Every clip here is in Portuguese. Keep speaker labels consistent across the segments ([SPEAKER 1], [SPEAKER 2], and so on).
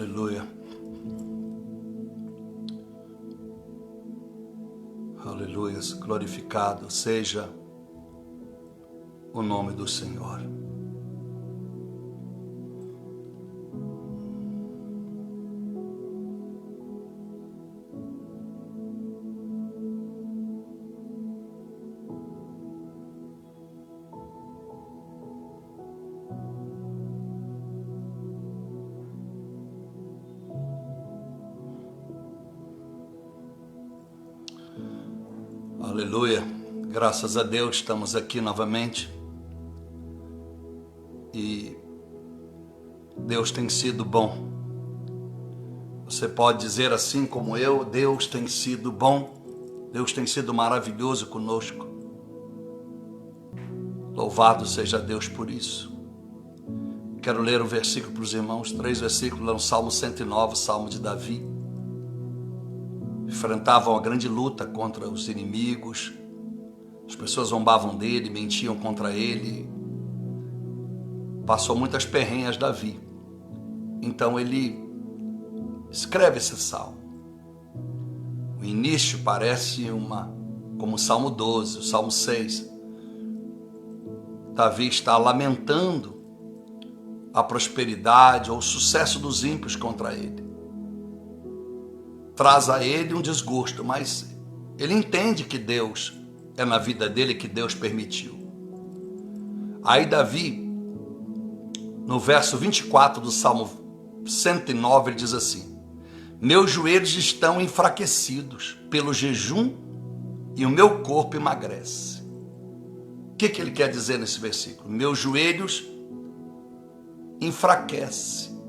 [SPEAKER 1] Aleluia. Aleluia. Glorificado seja o nome do Senhor. Aleluia, graças a Deus estamos aqui novamente e Deus tem sido bom. Você pode dizer assim como eu, Deus tem sido bom, Deus tem sido maravilhoso conosco. Louvado seja Deus por isso. Quero ler o versículo para os irmãos, 3 versículos, no Salmo 109, Salmo de Davi. Enfrentavam uma grande luta contra os inimigos, as pessoas zombavam dele, mentiam contra ele, passou muitas perrenhas Davi. Então ele escreve esse salmo. O início parece como o Salmo 12, o Salmo 6. Davi está lamentando a prosperidade ou o sucesso dos ímpios contra ele. Traz a ele um desgosto, mas ele entende que Deus é na vida dele, que Deus permitiu. Aí Davi, no verso 24 do Salmo 109, ele diz assim: meus joelhos estão enfraquecidos pelo jejum e o meu corpo emagrece. O que ele quer dizer nesse versículo? Meus joelhos enfraquecem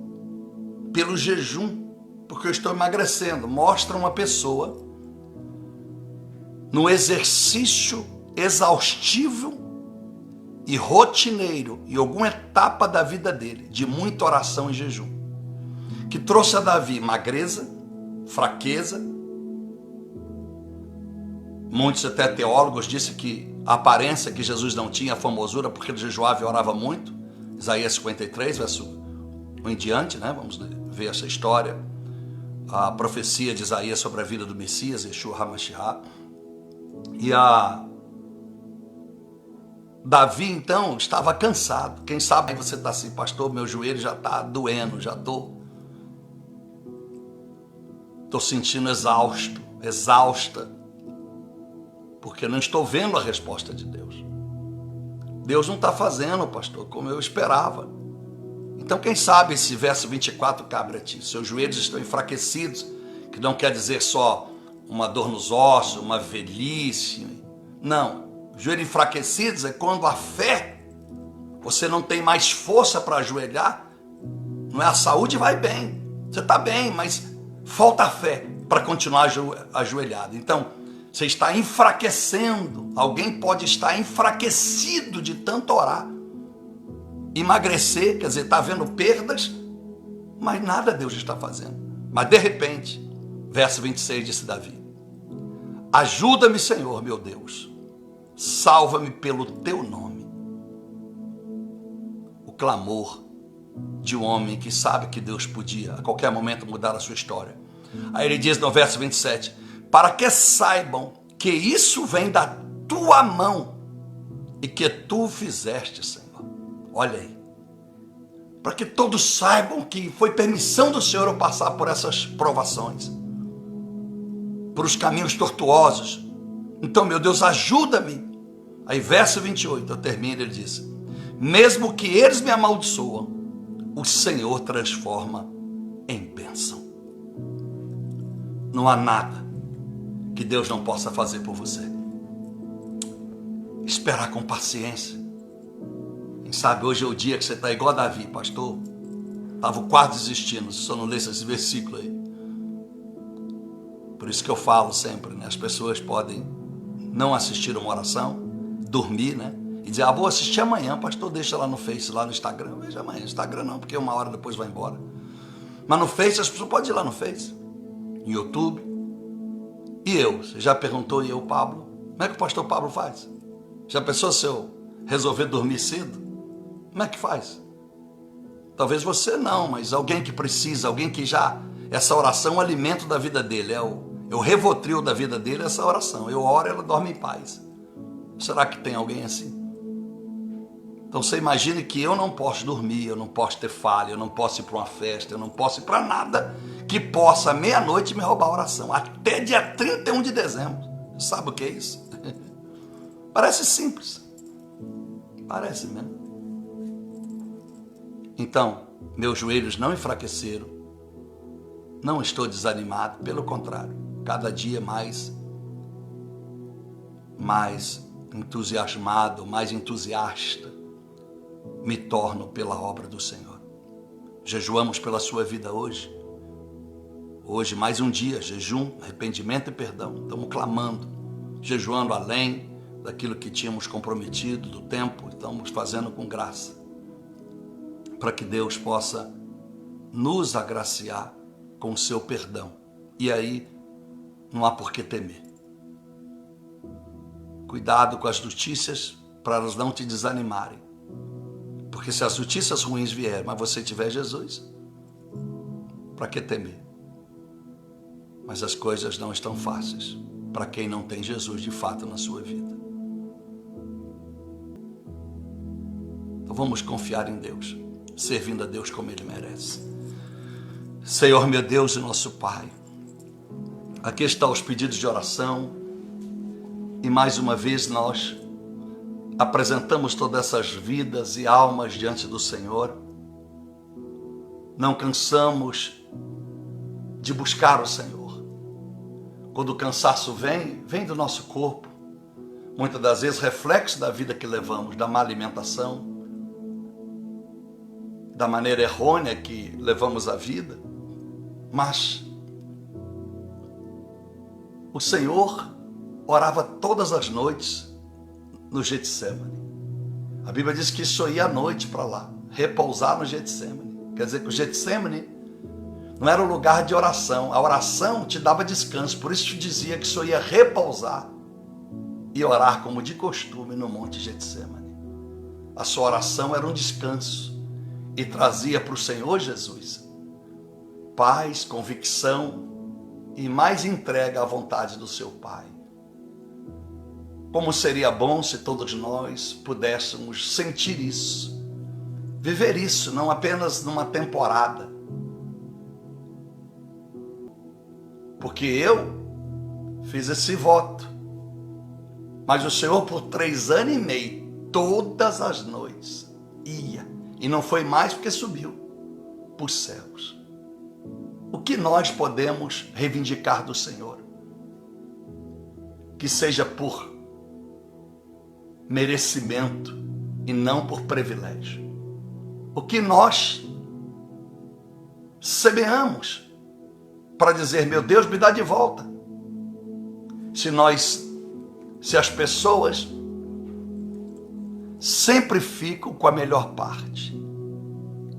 [SPEAKER 1] pelo jejum, porque eu estou emagrecendo. Mostra uma pessoa no exercício exaustivo e rotineiro em alguma etapa da vida dele, de muita oração e jejum, que trouxe a Davi magreza, fraqueza. Muitos até teólogos disseram que a aparência que Jesus não tinha, a formosura, porque ele jejuava e orava muito. Isaías 53, verso 1 em diante, né? Vamos ver essa história. A profecia de Isaías sobre a vida do Messias, Yeshua HaMashiach. E Davi, então, estava cansado. Quem sabe você está assim, pastor, meu joelho já está doendo, já estou sentindo exausta, porque não estou vendo a resposta de Deus. Deus não está fazendo, pastor, como eu esperava. Então, quem sabe esse verso 24 cabe a ti. Seus joelhos estão enfraquecidos, que não quer dizer só uma dor nos ossos, uma velhice. Não, joelhos enfraquecidos é quando a fé, você não tem mais força para ajoelhar. Não é, a saúde vai bem, você está bem, mas falta a fé para continuar ajoelhado. Então, você está enfraquecendo. Alguém pode estar enfraquecido de tanto orar. Emagrecer, quer dizer, está havendo perdas, mas nada Deus está fazendo. Mas de repente, verso 26 disse Davi: ajuda-me, Senhor, meu Deus, salva-me pelo teu nome. O clamor de um homem que sabe que Deus podia a qualquer momento mudar a sua história. Aí ele diz no verso 27, para que saibam que isso vem da tua mão e que tu fizeste, Senhor. Olha aí, para que todos saibam que foi permissão do Senhor eu passar por essas provações, por os caminhos tortuosos. Então, meu Deus, ajuda-me. Aí, verso 28, eu termino, ele diz: mesmo que eles me amaldiçoam, o Senhor transforma em bênção. Não há nada que Deus não possa fazer por você. Esperar com paciência. Quem sabe hoje é o dia que você está igual a Davi, pastor. Estava quase desistindo, se só não lesse esse versículo aí. Por isso que eu falo sempre, né? As pessoas podem não assistir uma oração, dormir, né? E dizer, vou assistir amanhã, pastor, deixa lá no Face, lá no Instagram. Veja amanhã, Instagram não, porque uma hora depois vai embora. Mas no Face, as pessoas podem ir lá no Face, no YouTube. E eu? Você já perguntou, e eu, Pablo? Como é que o pastor Pablo faz? Já pensou se eu resolver dormir cedo? Como é que faz? Talvez você não, mas alguém que precisa, alguém que já... Essa oração é o alimento da vida dele, é o Rivotril da vida dele, essa oração. Eu oro e ela dorme em paz. Será que tem alguém assim? Então você imagine que eu não posso dormir, eu não posso ter falha, eu não posso ir para uma festa, eu não posso ir para nada que possa, meia-noite, me roubar a oração. Até dia 31 de dezembro. Sabe o que é isso? Parece simples. Parece mesmo. Então, meus joelhos não enfraqueceram. Não estou desanimado, pelo contrário. Cada dia mais entusiasmado, mais entusiasta me torno pela obra do Senhor. Jejuamos pela sua vida hoje. Hoje, mais um dia, jejum, arrependimento e perdão. Estamos clamando, jejuando além daquilo que tínhamos comprometido, do tempo, estamos fazendo com graça, para que Deus possa nos agraciar com o seu perdão. E aí, não há por que temer. Cuidado com as notícias, para elas não te desanimarem. Porque se as notícias ruins vierem, mas você tiver Jesus, para que temer? Mas as coisas não estão fáceis para quem não tem Jesus de fato na sua vida. Então vamos confiar em Deus, servindo a Deus como Ele merece. Senhor, meu Deus e nosso Pai, aqui estão os pedidos de oração e mais uma vez nós apresentamos todas essas vidas e almas diante do Senhor. Não cansamos de buscar o Senhor. Quando o cansaço vem do nosso corpo, muitas das vezes reflexo da vida que levamos, da má alimentação, da maneira errônea que levamos a vida, mas o Senhor orava todas as noites no Getsemane. A Bíblia diz que isso ia à noite para lá, repousar no Getsemane. Quer dizer que o Getsemane não era um lugar de oração, a oração te dava descanso, por isso te dizia que isso ia repousar e orar como de costume no Monte Getsemane. A sua oração era um descanso e trazia para o Senhor Jesus paz, convicção e mais entrega à vontade do seu Pai. Como seria bom se todos nós pudéssemos sentir isso, viver isso, não apenas numa temporada. Porque eu fiz esse voto, mas o Senhor por 3 anos e meio, todas as noites, ia, e não foi mais porque subiu para os céus. O que nós podemos reivindicar do Senhor? Que seja por merecimento e não por privilégio. O que nós semeamos para dizer, meu Deus, me dá de volta. Se as pessoas sempre ficam com a melhor parte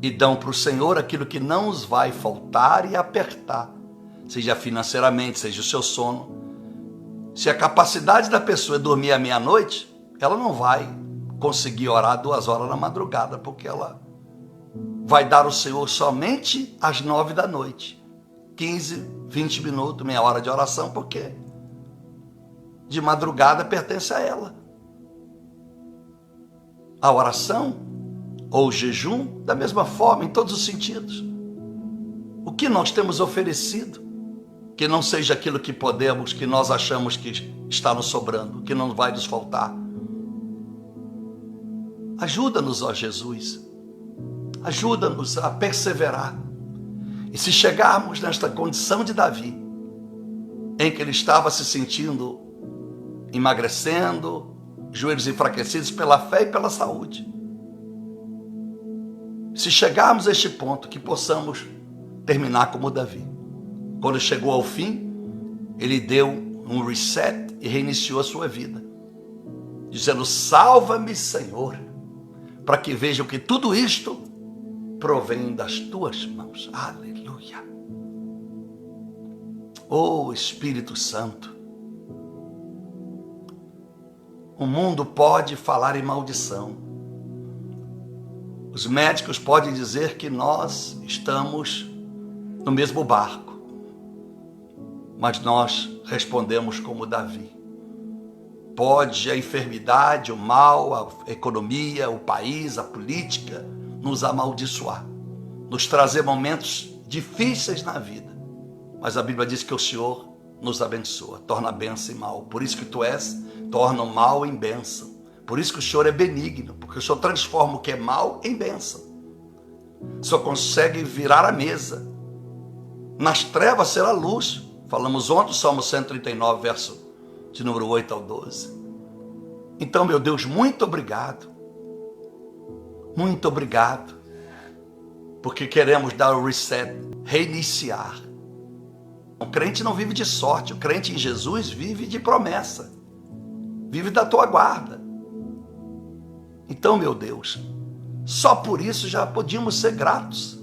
[SPEAKER 1] e dão para o Senhor aquilo que não os vai faltar e apertar, seja financeiramente, seja o seu sono. Se a capacidade da pessoa é dormir à meia-noite, ela não vai conseguir orar 2 horas na madrugada, porque ela vai dar ao Senhor somente às 9 da noite. 15, 20 minutos, meia hora de oração, porque de madrugada pertence a ela. A oração ou o jejum, da mesma forma, em todos os sentidos. O que nós temos oferecido, que não seja aquilo que podemos, que nós achamos que está nos sobrando, que não vai nos faltar. Ajuda-nos, ó Jesus, ajuda-nos a perseverar. E se chegarmos nesta condição de Davi, em que ele estava se sentindo emagrecendo, joelhos enfraquecidos pela fé e pela saúde, se chegarmos a este ponto, que possamos terminar como Davi. Quando chegou ao fim, ele deu um reset e reiniciou a sua vida, dizendo, salva-me, Senhor, para que vejam que tudo isto provém das tuas mãos. Aleluia. Oh Espírito Santo, o mundo pode falar em maldição, Os médicos podem dizer que nós estamos no mesmo barco, mas nós respondemos como Davi. Pode a enfermidade, o mal, a economia, o país, a política nos amaldiçoar, nos trazer momentos difíceis na vida, mas a Bíblia diz que o Senhor nos abençoa, torna a bênção em mal. Por isso que tu torna o mal em bênção. Por isso que o Senhor é benigno, porque o Senhor transforma o que é mal em bênção. O Senhor consegue virar a mesa. Nas trevas será luz. Falamos ontem, Salmo 139, verso de número 8 ao 12. Então, meu Deus, muito obrigado. Muito obrigado. Porque queremos dar o reset, reiniciar. O crente não vive de sorte, o crente em Jesus vive de promessa. Vive da tua guarda. Então, meu Deus, só por isso já podíamos ser gratos.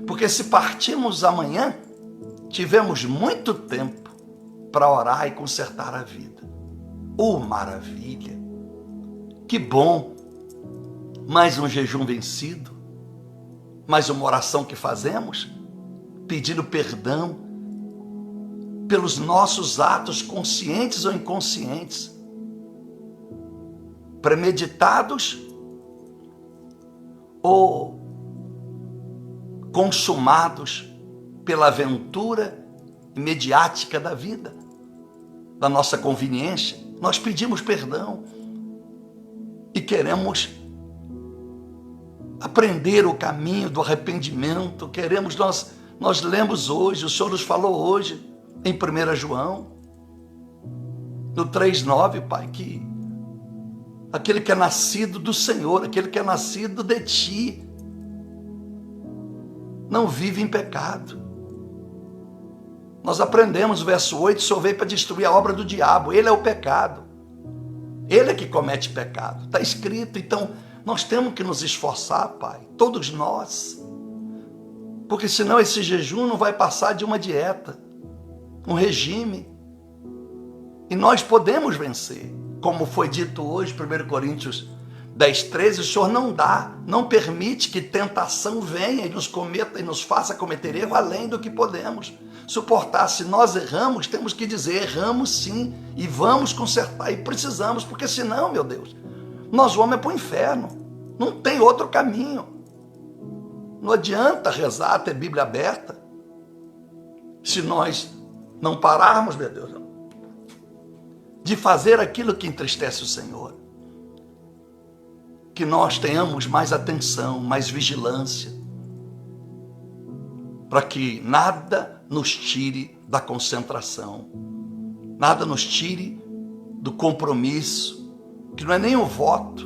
[SPEAKER 1] Porque se partirmos amanhã, tivemos muito tempo para orar e consertar a vida. Oh, maravilha! Que bom! Mais um jejum vencido, mais uma oração que fazemos, pedindo perdão pelos nossos atos conscientes ou inconscientes, premeditados ou consumados pela aventura imediática da vida, da nossa conveniência. Nós pedimos perdão e queremos aprender o caminho do arrependimento. Nós lemos hoje, o Senhor nos falou hoje em 1 João, no 3,9, Pai, que aquele que é nascido do Senhor, aquele que é nascido de Ti, não vive em pecado. Nós aprendemos o verso 8, o Senhor veio para destruir a obra do diabo. Ele é o pecado. Ele é que comete pecado. Está escrito. Então, nós temos que nos esforçar, Pai. Todos nós. Porque senão esse jejum não vai passar de uma dieta, um regime. E nós podemos vencer. Como foi dito hoje, 1 Coríntios 10:13, o Senhor não permite que tentação venha e nos faça cometer erro além do que podemos suportar. Se nós erramos, temos que dizer, erramos sim, e vamos consertar, e precisamos, porque senão, meu Deus, nós vamos para o inferno, não tem outro caminho. Não adianta rezar, ter Bíblia aberta, se nós não pararmos, meu Deus, de fazer aquilo que entristece o Senhor. Que nós tenhamos mais atenção, mais vigilância, para que nada nos tire da concentração, nada nos tire do compromisso, que não é nem um voto,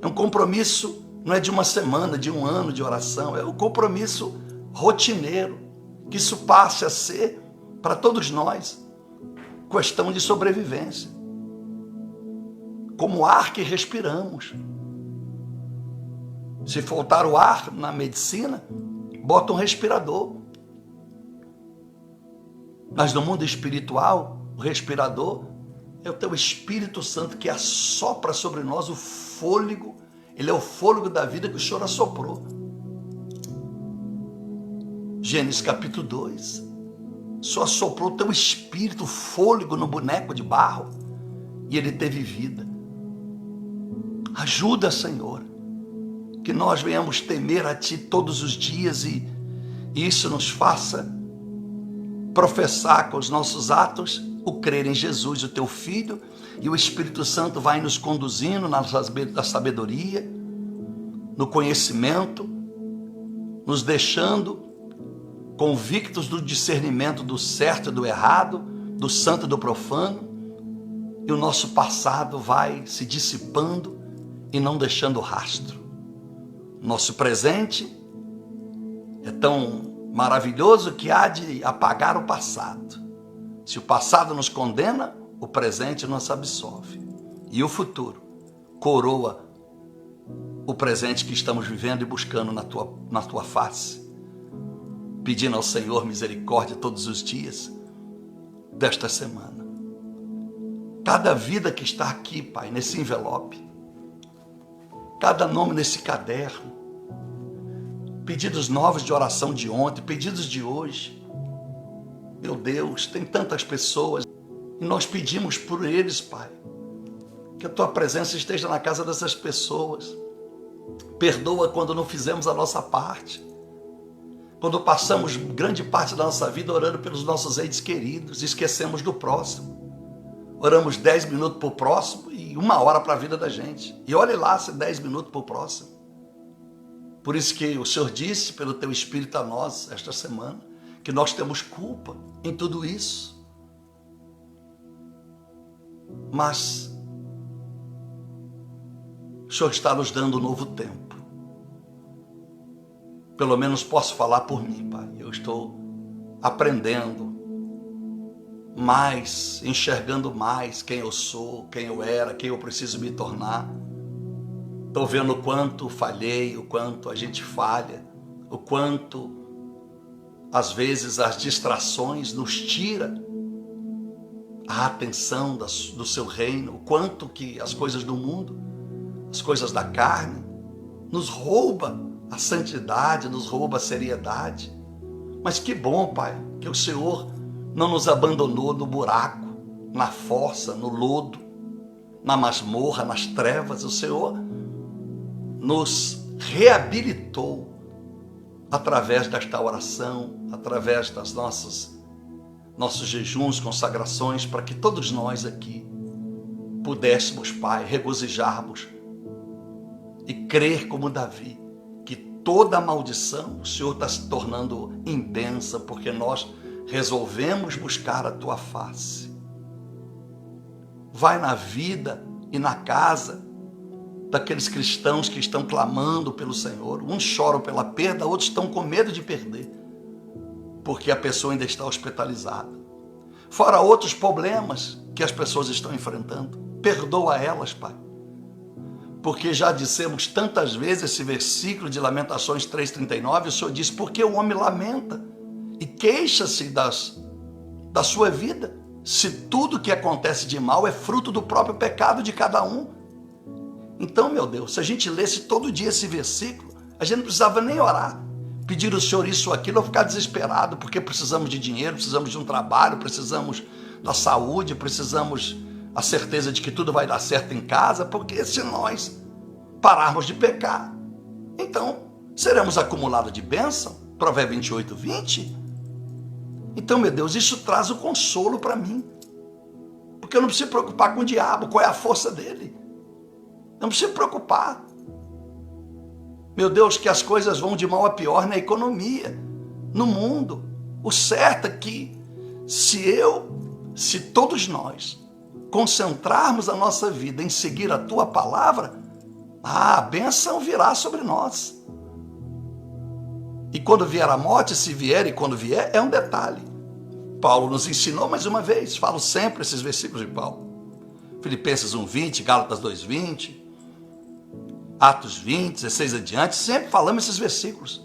[SPEAKER 1] é um compromisso, não é de uma semana, de um ano de oração, é um compromisso rotineiro, que isso passe a ser, para todos nós, questão de sobrevivência. Como o ar que respiramos. Se faltar o ar na medicina, bota um respirador. Mas no mundo espiritual, o respirador é o teu Espírito Santo que assopra sobre nós o fôlego. Ele é o fôlego da vida que o Senhor assoprou. Gênesis capítulo 2. O Senhor assoprou o teu espírito, o fôlego no boneco de barro, e ele teve vida. Ajuda, Senhor, que nós venhamos temer a Ti todos os dias e isso nos faça professar com os nossos atos o crer em Jesus, o Teu Filho, e o Espírito Santo vai nos conduzindo na sabedoria, no conhecimento, nos deixando convictos do discernimento do certo e do errado, do santo e do profano, e o nosso passado vai se dissipando e não deixando rastro. Nosso presente é tão maravilhoso que há de apagar o passado. Se o passado nos condena, o presente nos absolve. E o futuro coroa o presente que estamos vivendo e buscando na tua face. Pedindo ao Senhor misericórdia todos os dias desta semana. Cada vida que está aqui, Pai, nesse envelope, cada nome nesse caderno, pedidos novos de oração de ontem, pedidos de hoje. Meu Deus, tem tantas pessoas e nós pedimos por eles, Pai, que a Tua presença esteja na casa dessas pessoas. Perdoa quando não fizemos a nossa parte, quando passamos grande parte da nossa vida orando pelos nossos entes queridos, esquecemos do próximo. Oramos 10 minutos para o próximo e 1 hora para a vida da gente. E olhe lá se 10 minutos para o próximo. Por isso que o Senhor disse pelo Teu Espírito a nós esta semana, que nós temos culpa em tudo isso. Mas o Senhor está nos dando um novo tempo. Pelo menos posso falar por mim, Pai. Eu estou aprendendo mais, enxergando mais quem eu sou, quem eu era, quem eu preciso me tornar. Estou vendo o quanto falhei, o quanto a gente falha, o quanto às vezes as distrações nos tira a atenção do seu reino, o quanto que as coisas do mundo, as coisas da carne, nos rouba a santidade, nos rouba a seriedade. Mas que bom, Pai, que o Senhor não nos abandonou no buraco, na fossa, no lodo, na masmorra, nas trevas. O Senhor nos reabilitou através desta oração, através das nossos jejuns, consagrações, para que todos nós aqui pudéssemos, Pai, regozijarmos e crer como Davi, que toda maldição o Senhor está se tornando em bênção, porque nós resolvemos buscar a Tua face. Vai na vida e na casa daqueles cristãos que estão clamando pelo Senhor. Uns choram pela perda, outros estão com medo de perder, porque a pessoa ainda está hospitalizada. Fora outros problemas que as pessoas estão enfrentando. Perdoa elas, Pai. Porque já dissemos tantas vezes esse versículo de Lamentações 3,39, o Senhor diz, porque o homem lamenta e queixa-se da sua vida, se tudo que acontece de mal é fruto do próprio pecado de cada um. Então, meu Deus, se a gente lesse todo dia esse versículo, a gente não precisava nem orar, pedir ao Senhor isso ou aquilo, ou ficar desesperado, porque precisamos de dinheiro, precisamos de um trabalho, precisamos da saúde, precisamos a certeza de que tudo vai dar certo em casa, porque se nós pararmos de pecar, então seremos acumulados de bênção. Provérbios 28, 20. Então, meu Deus, isso traz o consolo para mim, porque eu não preciso me preocupar com o diabo, qual é a força dele. Não preciso me preocupar. Meu Deus, que as coisas vão de mal a pior na economia, no mundo. O certo é que se todos nós concentrarmos a nossa vida em seguir a Tua palavra, a bênção virá sobre nós. E quando vier a morte, se vier e quando vier, é um detalhe. Paulo nos ensinou mais uma vez, falo sempre esses versículos de Paulo. Filipenses 1:20, Gálatas 2:20, Atos 20, 16 adiante, sempre falamos esses versículos.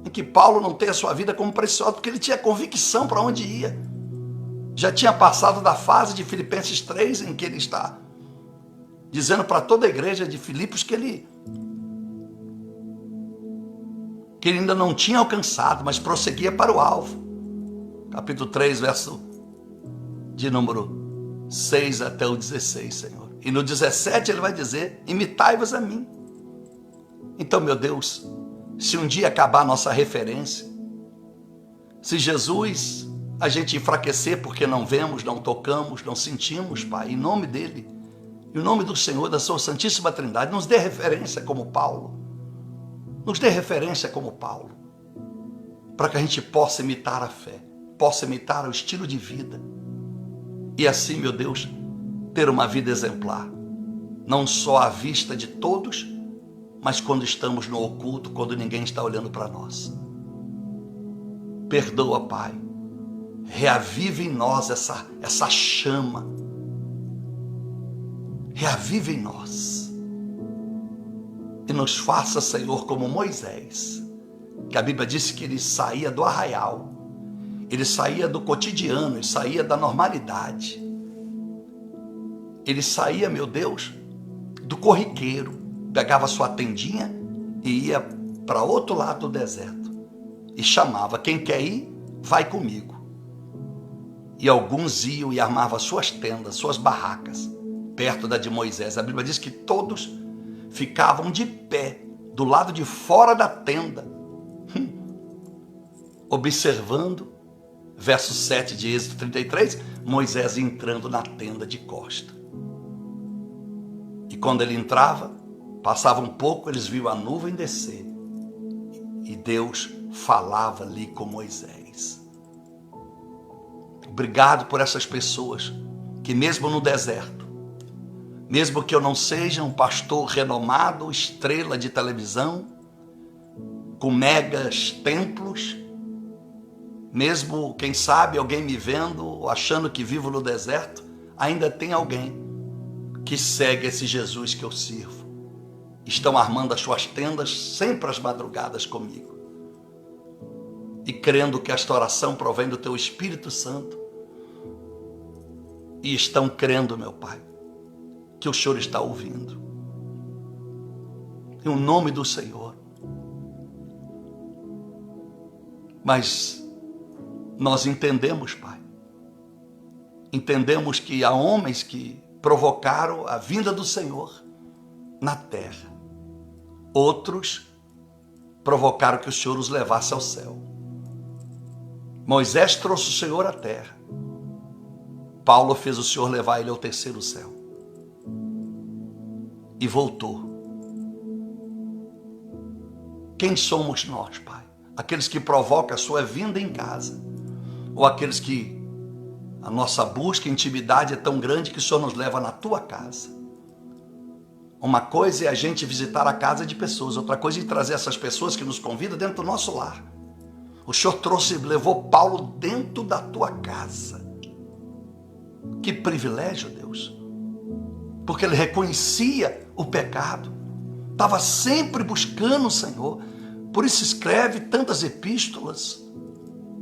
[SPEAKER 1] Em que Paulo não tem a sua vida como preciosa, porque ele tinha convicção para onde ia. Já tinha passado da fase de Filipenses 3, em que ele está dizendo para toda a igreja de Filipos que ele ainda não tinha alcançado, mas prosseguia para o alvo. Capítulo 3, verso de número 6 até o 16, Senhor. E no 17 ele vai dizer, imitai-vos a mim. Então, meu Deus, se um dia acabar a nossa referência, se Jesus a gente enfraquecer porque não vemos, não tocamos, não sentimos, Pai, em nome dele, em nome do Senhor, da sua Santíssima Trindade, nos dê referência como Paulo. Nos dê referência como Paulo, para que a gente possa imitar a fé, possa imitar o estilo de vida, e assim, meu Deus, ter uma vida exemplar, não só à vista de todos, mas quando estamos no oculto, quando ninguém está olhando para nós. Perdoa, Pai, reavive em nós essa chama, reavive em nós, e nos faça, Senhor, como Moisés, que a Bíblia disse que ele saía do arraial, ele saía do cotidiano, ele saía da normalidade, ele saía, meu Deus, do corriqueiro, pegava sua tendinha e ia para outro lado do deserto e chamava: quem quer ir, vai comigo. E alguns iam e armavam suas tendas, suas barracas, perto da de Moisés. A Bíblia diz que todos ficavam de pé, do lado de fora da tenda, observando, verso 7 de Êxodo 33, Moisés entrando na tenda de costa. E quando ele entrava, passava um pouco, eles viam a nuvem descer, e Deus falava ali com Moisés. Obrigado por essas pessoas que mesmo no deserto, mesmo que eu não seja um pastor renomado, estrela de televisão, com megas templos, mesmo, quem sabe, alguém me vendo, achando que vivo no deserto, ainda tem alguém que segue esse Jesus que eu sirvo. Estão armando as suas tendas sempre às madrugadas comigo. E crendo que esta oração provém do Teu Espírito Santo. E estão crendo, meu Pai, que o Senhor está ouvindo. Em nome do Senhor. Mas nós entendemos, Pai. Entendemos que há homens que provocaram a vinda do Senhor na terra. Outros provocaram que o Senhor os levasse ao céu. Moisés trouxe o Senhor à terra. Paulo fez o Senhor levar ele ao terceiro céu. E voltou. Quem somos nós, Pai? Aqueles que provocam a sua vinda em casa? Ou aqueles que a nossa busca, intimidade é tão grande que o Senhor nos leva na tua casa? Uma coisa é a gente visitar a casa de pessoas, outra coisa é trazer essas pessoas que nos convidam dentro do nosso lar. O Senhor trouxe e levou Paulo dentro da tua casa. Que privilégio, Deus. Porque ele reconhecia o pecado. Estava sempre buscando o Senhor. Por isso escreve tantas epístolas,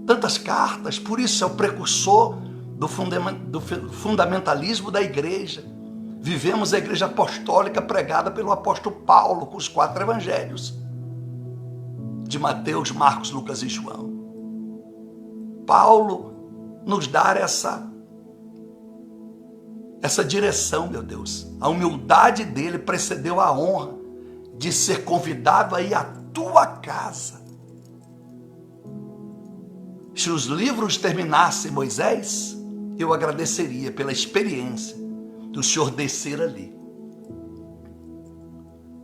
[SPEAKER 1] tantas cartas. Por isso é o precursor do fundamentalismo da igreja. Vivemos a igreja apostólica pregada pelo apóstolo Paulo, com os 4 evangelhos de Mateus, Marcos, Lucas e João. Paulo nos dá essa direção, meu Deus. A humildade dele precedeu a honra de ser convidado a ir à tua casa. Se os livros terminassem, Moisés, eu agradeceria pela experiência do Senhor descer ali.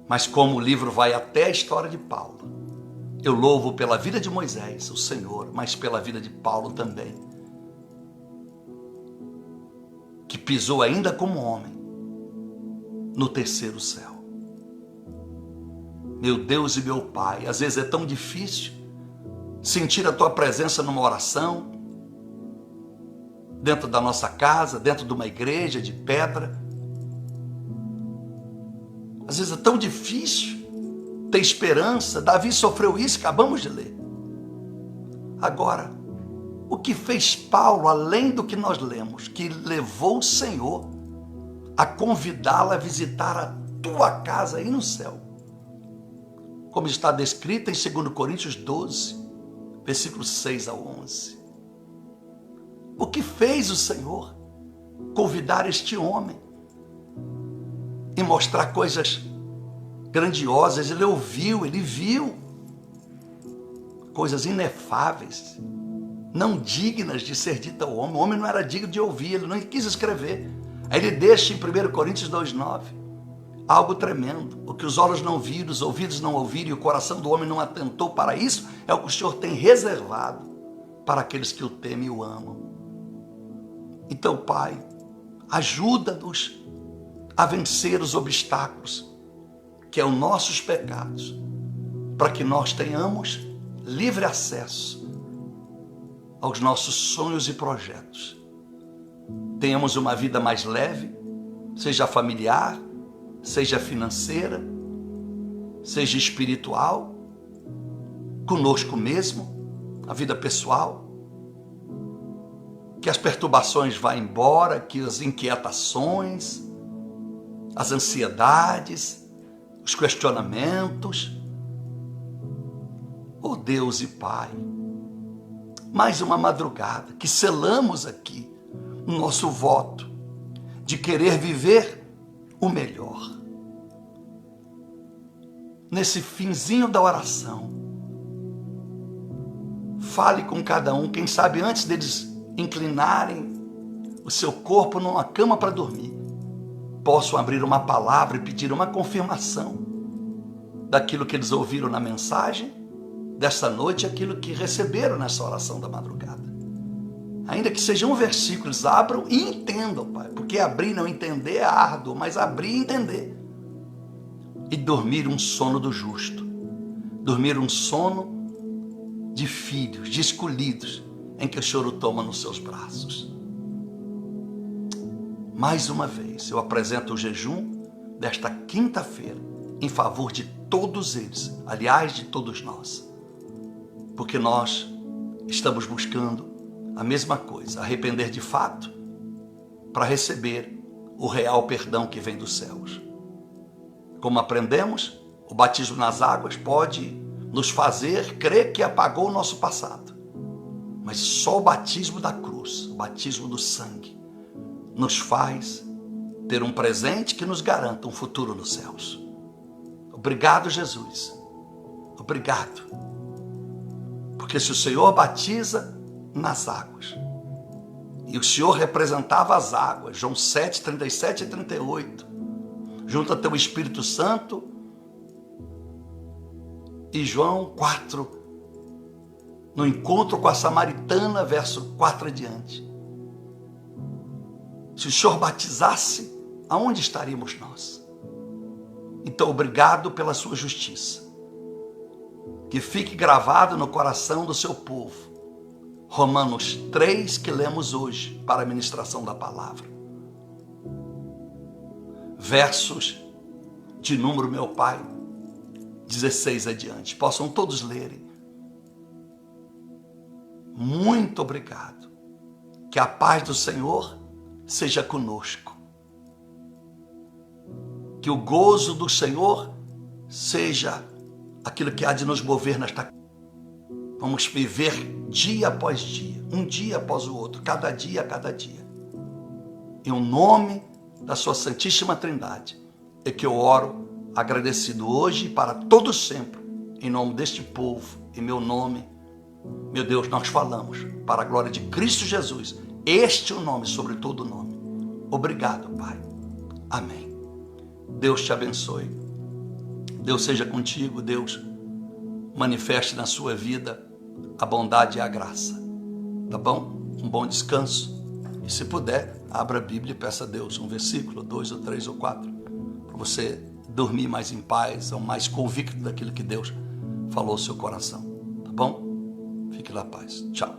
[SPEAKER 1] Mas como o livro vai até a história de Paulo, eu louvo pela vida de Moisés, o Senhor, mas pela vida de Paulo também, que pisou ainda como homem no terceiro céu. Meu Deus e meu Pai, às vezes é tão difícil sentir a tua presença numa oração, dentro da nossa casa, dentro de uma igreja de pedra. Às vezes é tão difícil ter esperança. Davi sofreu isso, acabamos de ler. Agora, o que fez Paulo, além do que nós lemos, que levou o Senhor a convidá-lo a visitar a tua casa aí no céu, como está descrito em 2 Coríntios 12, versículos 6 a 11. O que fez o Senhor convidar este homem e mostrar coisas grandiosas? Ele ouviu, ele viu coisas inefáveis, não dignas de ser dita ao homem. O homem não era digno de ouvir, ele não quis escrever. Aí ele deixa em 1 Coríntios 2,9 algo tremendo. O que os olhos não viram, os ouvidos não ouviram e o coração do homem não atentou para isso, é o que o Senhor tem reservado para aqueles que o temem e o amam. Então, Pai, ajuda-nos a vencer os obstáculos, que é os nossos pecados, para que nós tenhamos livre acesso aos nossos sonhos e projetos. Tenhamos uma vida mais leve, seja familiar, seja financeira, seja espiritual, conosco mesmo, a vida pessoal. Que as perturbações vá embora, que as inquietações, as ansiedades, os questionamentos. Oh Deus e Pai, mais uma madrugada que selamos aqui o nosso voto de querer viver o melhor. Nesse finzinho da oração, fale com cada um, quem sabe antes deles inclinarem o seu corpo numa cama para dormir, possam abrir uma palavra e pedir uma confirmação daquilo que eles ouviram na mensagem desta noite, aquilo que receberam nessa oração da madrugada. Ainda que seja um versículo, eles abram e entendam, Pai, porque abrir e não entender é árduo, mas abrir e entender. E dormir um sono do justo, dormir um sono de filhos, de escolhidos, em que o choro toma nos seus braços. Mais uma vez, eu apresento o jejum desta quinta-feira em favor de todos eles, aliás, de todos nós, porque nós estamos buscando a mesma coisa, arrepender de fato, para receber o real perdão que vem dos céus. Como aprendemos, o batismo nas águas pode nos fazer crer que apagou o nosso passado, mas só o batismo da cruz, o batismo do sangue, nos faz ter um presente que nos garanta um futuro nos céus. Obrigado, Jesus. Obrigado. Porque se o Senhor batiza nas águas, e o Senhor representava as águas, João 7, 37 e 38, junto a teu Espírito Santo, e João 4, no encontro com a samaritana, verso 4 adiante. Se o Senhor batizasse, aonde estaríamos nós? Então, obrigado pela sua justiça. Que fique gravado no coração do seu povo. Romanos 3, que lemos hoje para a ministração da palavra. Versos de número, meu Pai, 16 adiante. Possam todos lerem. Muito obrigado. Que a paz do Senhor seja conosco. Que o gozo do Senhor seja aquilo que há de nos mover nesta. Vamos viver dia após dia, um dia após o outro, cada dia a cada dia. Em o nome da sua Santíssima Trindade é que eu oro, agradecido hoje e para todos sempre, em nome deste povo, em meu nome. Meu Deus, nós falamos para a glória de Cristo Jesus. Este é o nome sobre todo nome. Obrigado, Pai. Amém. Deus te abençoe. Deus seja contigo. Deus manifeste na sua vida a bondade e a graça. Tá bom? Um bom descanso. E se puder, abra a Bíblia e peça a Deus um versículo, 2 ou 3 ou 4, para você dormir mais em paz, ou mais convicto daquilo que Deus falou ao seu coração. Tá bom? Fique na paz. Tchau.